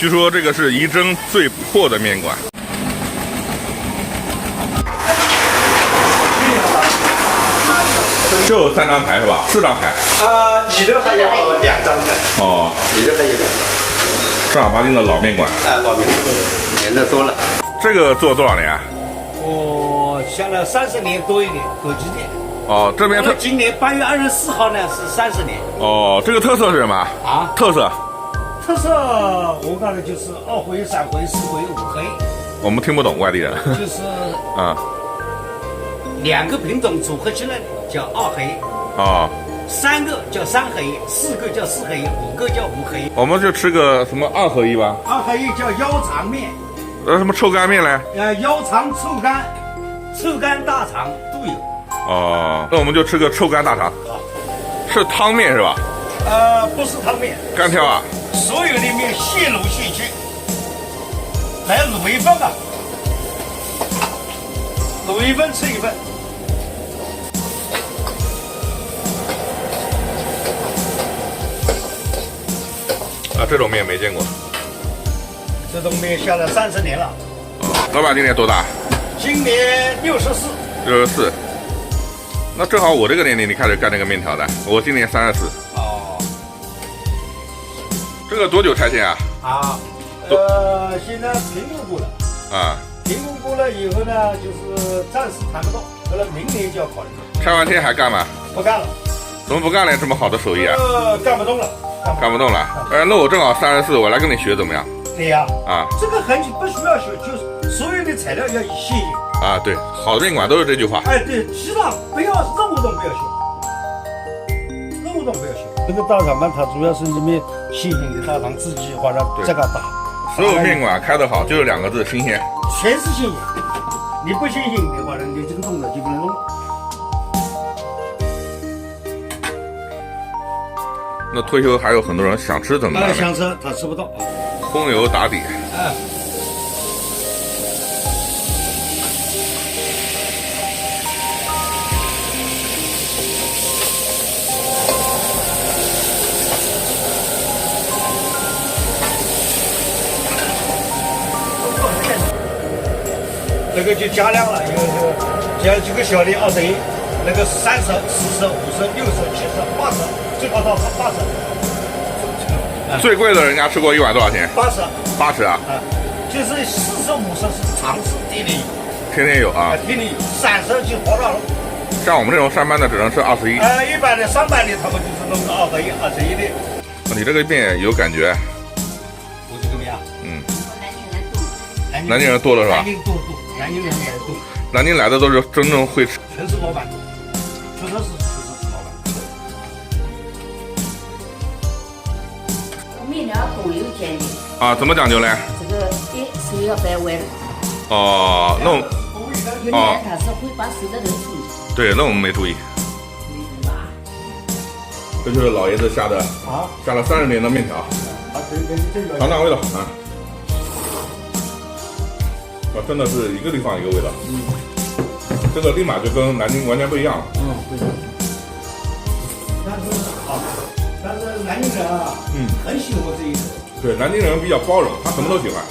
据说这个是仪征最破的面馆。就3张牌是吧？4张牌。里头还有2张牌。哦，里头还有2张。正儿八经的老面馆。老面馆，年头多了。这个做多少年啊？我下了30年多一点，枸杞店。哦，这边今年8月24号呢是30年。哦，这个特色是什么？啊？特色我看的就是2回、3回、4回、5回。我们听不懂外地人。就是啊，2个品种组合起来叫2回。哦。 3个叫3合一，4个叫4合一，5个叫5合一。我们就吃个什么2合1吧。2合一叫腰肠面。什么臭干面嘞？腰肠、臭干、大肠都有。哦，那我们就吃个臭干大肠。好，是汤面是吧？不是汤面，干条啊。所有的面现卤现去，来卤一份啊，卤一份吃一份。 这种面没见过。这种面下了30年了。哦，老板今年多大？今年64。64。那正好我这个年龄你开始干这个面条的，我今年34。哦。这个多久拆迁啊？现在评估过了。啊。评估过了以后呢，就是暂时谈不到，后来明年就要考虑。拆完迁还干吗？不干了。怎么不干了？这么好的手艺啊？干不动了。 干不动了，那我正好34，我来跟你学怎么样？对呀，这个很不需要学，就是所有的材料要现行。对，好的面馆都是这句话。对，其他不要任务都不要学，任务都不要学。这个大肠嘛，它主要是因为现行的大肠自己或者这个大。所有面馆开得好就是2个字：新鲜。全是新鲜，你不新鲜的话呢，你这个动作就不能弄。 那退休还有很多人想吃怎么办？想吃他吃不到。荤油打底。那个就加量了，加几个小的21，那个30、40、50、60、70、80。 最高到80，最贵的人家吃过1碗多少钱？80啊！就是40、50是常吃，天天有，天天有啊！天天有，30就划算了。像我们这种上班的只能吃21。一般的上班的他们就是弄个2合1、21的。你这个面有感觉？我这个面啊，南京人多了是吧？南京多，南京人来多。南京来的都是真正会吃，全是老板，确实是。 面条都有讲究怎么讲究嘞？这个手要摆弯。哦，那我有的人他是会把手的人处理。对，那我们没注意。这就是老爷子下了30年的面条，尝尝味道啊！真的是一个地方一个味道。这个立马就跟南京完全不一样了。不一样。但是南京人啊，很喜欢这一口。对，南京人比较包容，他什么都喜欢。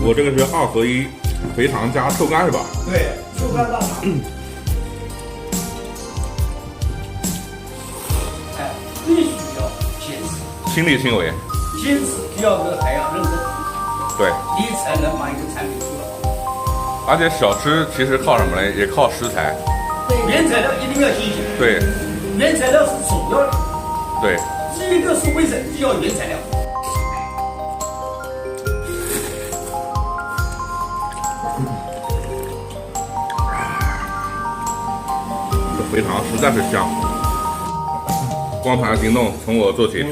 我这个是2合1，肥肠加臭干是吧？对，臭干大肠。必须要坚持，亲力亲为。坚持，第二个还要认真。对，你才能把一个产品做得好。而且小吃其实靠什么呢？也靠食材。对，原材料一定要新鲜。对，原材料是主要的。对。 第一个是卫生，就要原材料。这肥肠实在是香，光盘行动从我做起。